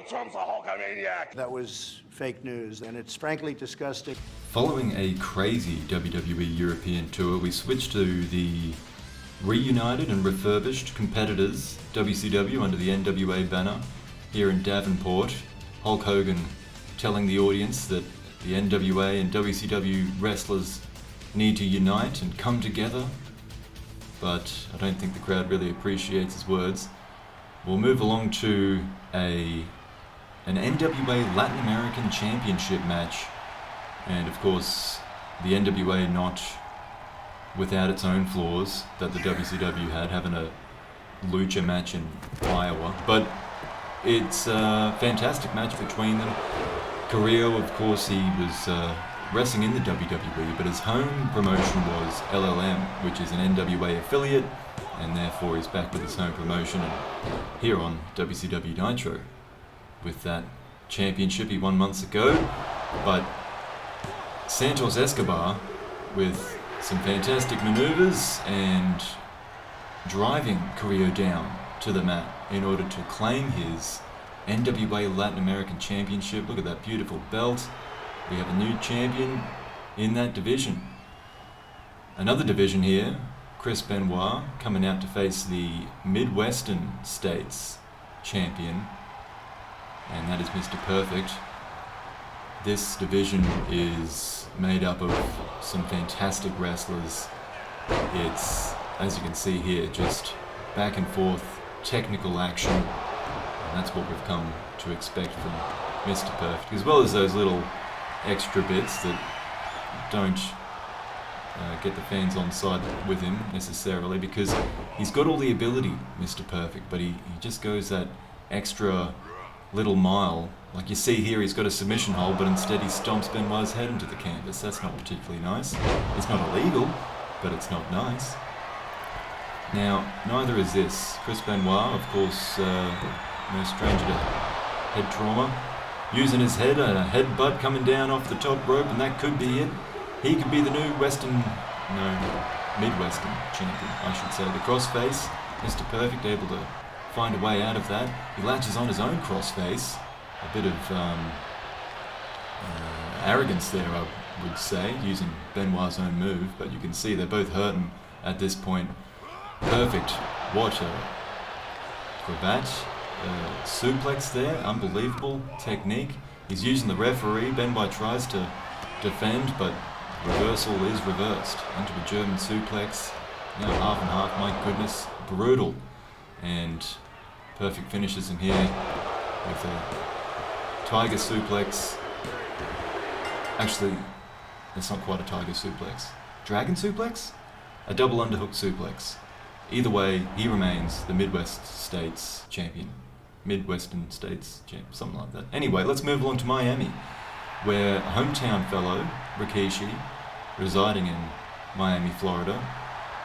Trump's a Hulkamaniac. That was fake news, and it's frankly disgusting. Following a crazy WWE European tour, we switched to the reunited and refurbished competitors, WCW under the NWA banner, here in Davenport. Hulk Hogan telling the audience that the NWA and WCW wrestlers need to unite and come together, but I don't think the crowd really appreciates his words. We'll move along to an NWA Latin American Championship match, and of course the NWA not without its own flaws that the WCW had, having a lucha match in Iowa, but it's a fantastic match between them. Carrillo, of course, he was wrestling in the WWE, but his home promotion was LLM, which is an NWA affiliate, and therefore he's back with his home promotion and here on WCW Nitro with that championship he won months ago. But Santos Escobar, with some fantastic maneuvers and driving Carrillo down to the mat in order to claim his NWA Latin American Championship. Look at that beautiful belt. We have a new champion in that division. Another division here, Chris Benoit coming out to face the Midwestern States champion, and that is Mr. Perfect. This division is made up of some fantastic wrestlers. It's, as you can see here, just back and forth technical action, and that's what we've come to expect from Mr. Perfect, as well as those little extra bits that don't get the fans on side with him necessarily, because he's got all the ability, Mr. Perfect, but he just goes that extra little mile. Like you see here, he's got a submission hold, but instead he stomps Benoit's head into the canvas. That's not particularly nice. It's not illegal, but it's not nice. Now, neither is this. Chris Benoit, of course, no stranger to head trauma. Using his head, a headbutt coming down off the top rope, and that could be it. He could be the new Midwestern champion, I should say. The crossface, Mr. Perfect able to find a way out of that. He latches on his own crossface. A bit of arrogance there, I would say, using Benoit's own move, but you can see they're both hurting at this point. Perfect. What a cravat. Suplex there, unbelievable technique. He's using the referee. Benoit tries to defend, but reversal is reversed into a German suplex. Now half and half, my goodness, brutal. And Perfect finishes him here with a tiger suplex. Actually, it's not quite a tiger suplex. Dragon suplex? A double underhook suplex. Either way, he remains the Midwest States champion. Midwestern States champion, something like that. Anyway, let's move along to Miami, where a hometown fellow, Rikishi, residing in Miami, Florida,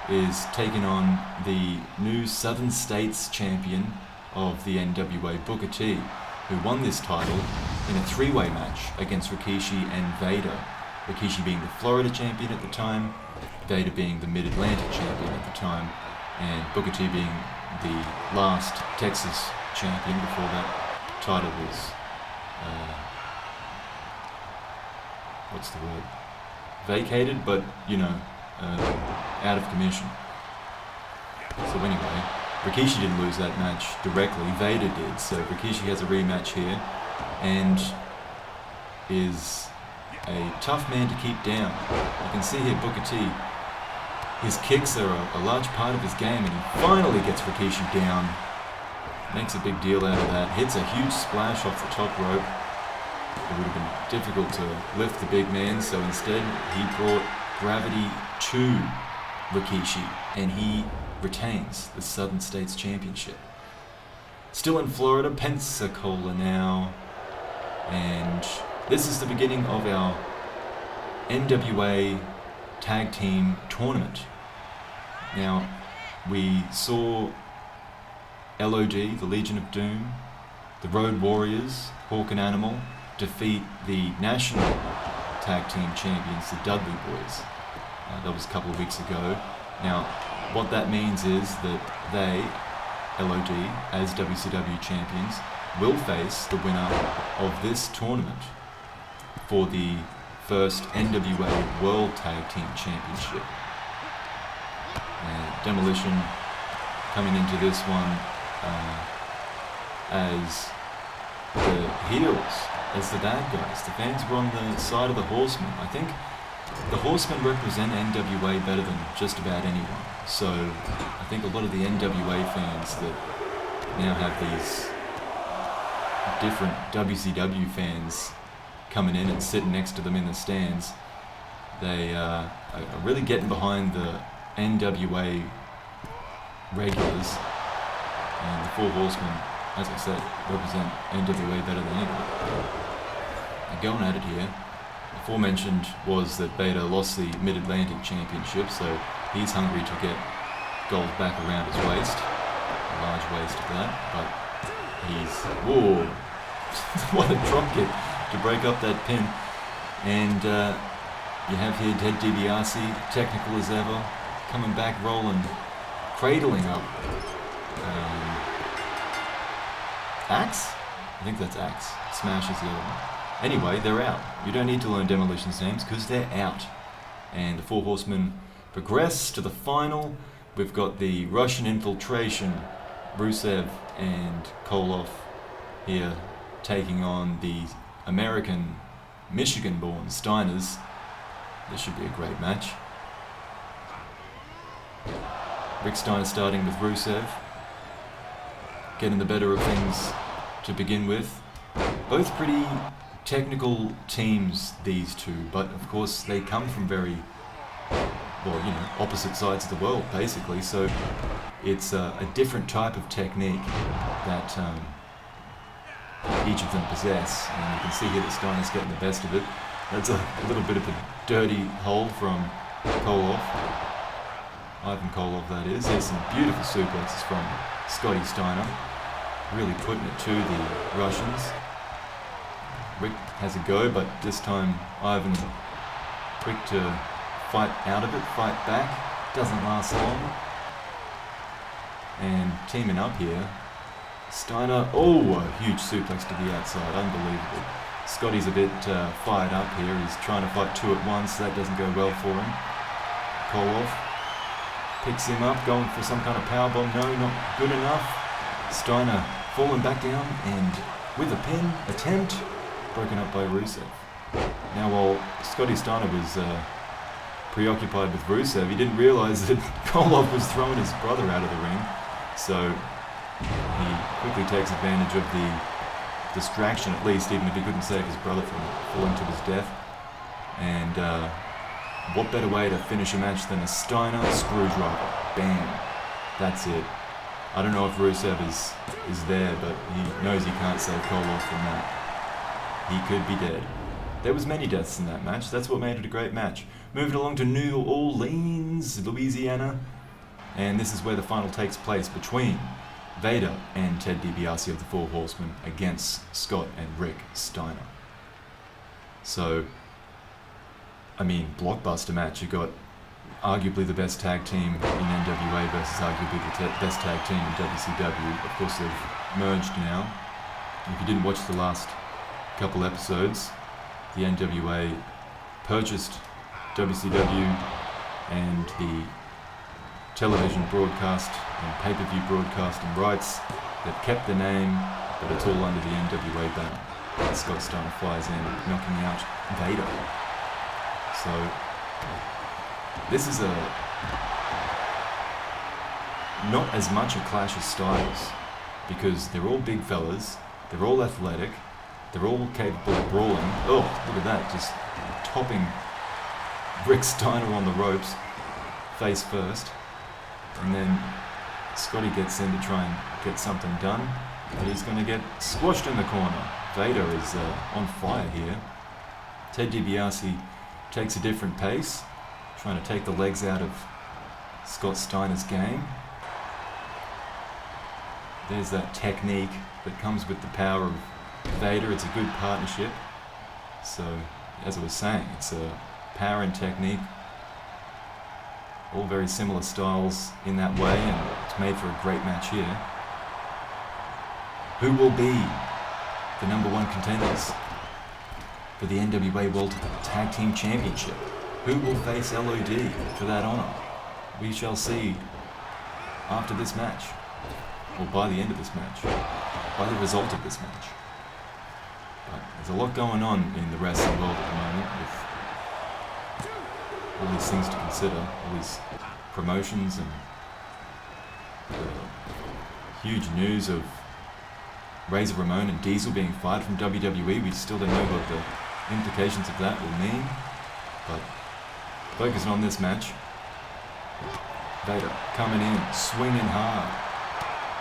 is taking on the new Southern States champion of the NWA, Booker T, who won this title in a three-way match against Rikishi and Vader. Rikishi being the Florida champion at the time, Vader being the Mid-Atlantic champion at the time, and Booker T being the last Texas champion before that title was, vacated, but, out of commission. So anyway, Rikishi didn't lose that match directly, Vader did, so Rikishi has a rematch here, and is a tough man to keep down. You can see here Booker T, his kicks are a large part of his game, and he finally gets Rikishi down, makes a big deal out of that, hits a huge splash off the top rope. It would have been difficult to lift the big man, so instead he brought gravity to Rikishi, and he retains the Southern States Championship. Still in Florida, Pensacola now, and this is the beginning of our NWA Tag Team Tournament. Now, we saw LOD, the Legion of Doom, the Road Warriors, Hawk and Animal, defeat the National Tag Team Champions, the Dudley Boys. That was a couple of weeks ago. Now, what that means is that they, LOD, as WCW champions, will face the winner of this tournament for the first NWA World Tag Team Championship. And Demolition coming into this one as the heels, as the bad guys. The fans were on the side of the Horsemen. I think the Horsemen represent NWA better than just about anyone. So I think a lot of the NWA fans that now have these different WCW fans coming in and sitting next to them in the stands, they are really getting behind the NWA regulars, and the Four Horsemen, as I said, represent NWA better than anyone. They're going at it here. Aforementioned was that Vader lost the Mid-Atlantic Championship, so he's hungry to get gold back around his waist. A large waist of that, but he's... Whoa! What a drop kick to break up that pin. And you have here Ted DiBiase, technical as ever, coming back rolling, cradling up. Axe? I think that's Axe. Smash is the other one. Anyway, they're out. You don't need to learn Demolition's names because they're out. And the Four Horsemen progress to the final. We've got the Russian infiltration, Rusev and Koloff here taking on the American, Michigan-born Steiners. This should be a great match. Rick Steiner starting with Rusev, getting the better of things to begin with. Both pretty technical teams, these two, but of course they come from very, well, you know, opposite sides of the world, basically, so it's a different type of technique that each of them possess, and you can see here that Steiner's getting the best of it. That's a little bit of a dirty hold from Koloff. Ivan Koloff, that is. There's some beautiful suplexes from Scotty Steiner, really putting it to the Russians. Rick has a go, but this time Ivan quick to fight out of it, fight back. Doesn't last long. And teaming up here, Steiner, oh, a huge suplex to the outside, unbelievable. Scotty's a bit fired up here. He's trying to fight two at once. That doesn't go well for him. Koloff picks him up, going for some kind of powerbomb. No, not good enough. Steiner falling back down, and with a pin attempt, broken up by Rusev. Now, while Scotty Steiner was preoccupied with Rusev, he didn't realize that Koloff was throwing his brother out of the ring. So he quickly takes advantage of the distraction, at least, even if he couldn't save his brother from falling to his death. And what better way to finish a match than a Steiner screwdriver? Bam. That's it. I don't know if Rusev is there, but he knows he can't save Koloff from that. He could be dead. There was many deaths in that match. That's what made it a great match. Moving along to New Orleans, Louisiana. And this is where the final takes place between Vader and Ted DiBiase of the Four Horsemen against Scott and Rick Steiner. So, I mean, blockbuster match. You got arguably the best tag team in NWA versus arguably the best tag team in WCW. Of course, they've merged now. If you didn't watch the last couple episodes, the NWA purchased WCW and the television broadcast and pay-per-view broadcasting rights. They've kept the name, but it's all under the NWA banner. And Scott Steiner flies in, knocking out Vader. So this is not as much a clash of styles, because they're all big fellas, they're all athletic, they're all capable of brawling. Oh, look at that, just topping Rick Steiner on the ropes, face first. And then Scotty gets in to try and get something done, but he's going to get squashed in the corner. Vader is on fire here. Ted DiBiase takes a different pace, trying to take the legs out of Scott Steiner's game. There's that technique that comes with the power of Vader. It's a good partnership. So, as I was saying, it's a power and technique. All very similar styles in that way, and it's made for a great match here. Who will be the number one contenders for the NWA World Tag Team Championship? Who will face LOD for that honor? We shall see after this match, or by the end of this match, by the result of this match. But there's a lot going on in the wrestling world at the moment with all these things to consider, all these promotions and the huge news of Razor Ramon and Diesel being fired from WWE. We still don't know what the implications of that will mean, but focusing on this match, Vader coming in, swinging hard.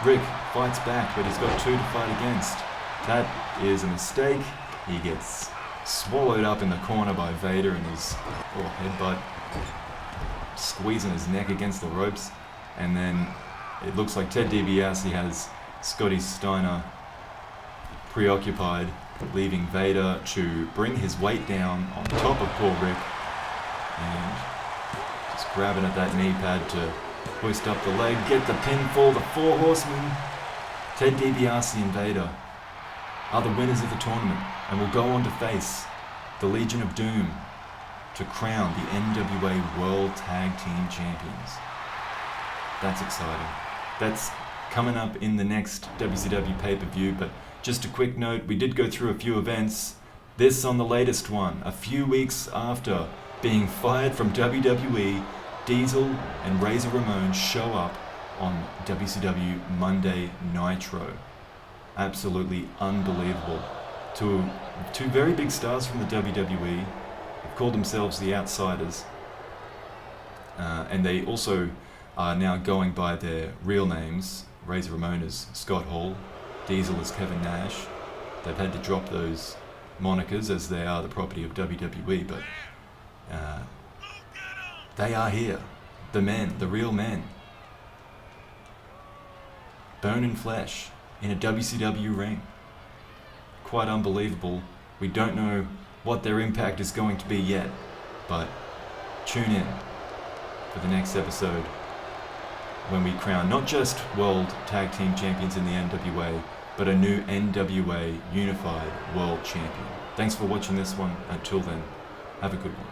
Rick fights back, but he's got two to fight against. That is a mistake. He gets swallowed up in the corner by Vader and his headbutt, squeezing his neck against the ropes. And then it looks like Ted DiBiase has Scotty Steiner preoccupied, leaving Vader to bring his weight down on top of poor Rick and just grabbing at that knee pad to hoist up the leg, get the pinfall. The Four Horsemen, Ted DiBiase and Vader, are the winners of the tournament and will go on to face the Legion of Doom to crown the NWA World Tag Team Champions. That's exciting. That's coming up in the next WCW pay-per-view, but just a quick note, we did go through a few events. This on the latest one, a few weeks after being fired from WWE, Diesel and Razor Ramon show up on WCW Monday Nitro. Absolutely unbelievable. Two very big stars from the WWE have called themselves the Outsiders, and they also are now going by their real names. Razor Ramon is Scott Hall, Diesel is Kevin Nash. They've had to drop those monikers as they are the property of WWE, but they are here. The men, the real men. Bone and flesh in a WCW ring. Quite unbelievable. We don't know what their impact is going to be yet, but tune in for the next episode when we crown not just World Tag Team Champions in the NWA, but a new NWA Unified World Champion. Thanks for watching this one. Until then, have a good one.